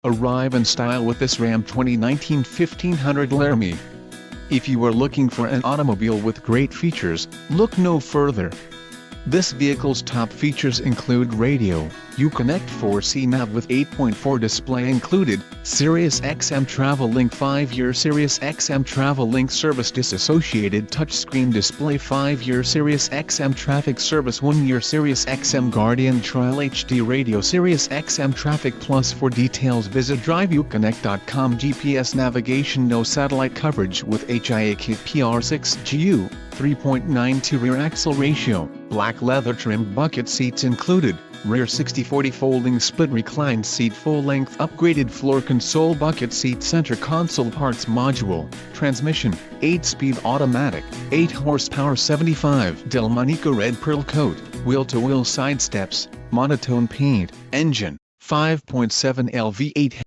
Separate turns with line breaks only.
Arrive in style with this Ram 2019 1500 Laramie. If you are looking for an automobile with great features, look no further. This vehicle's top features include radio, Uconnect 4C nav with 8.4 display included, Sirius XM Travel Link 5-year Sirius XM Travel Link service disassociated touchscreen display 5-year Sirius XM Traffic Service 1-year Sirius XM Guardian Trial HD Radio Sirius XM Traffic Plus. For details visit driveuconnect.com. GPS navigation, no satellite coverage with HIAK PR6GU, 3.92 rear axle ratio, black leather trimmed bucket seats included, rear 60/40 folding split reclined seat, full-length upgraded floor console bucket seat, center console parts module, transmission, 8-speed automatic, 8 horsepower 75 Delmonico red pearl coat, wheel-to-wheel side steps, monotone paint, engine, 5.7 L V8.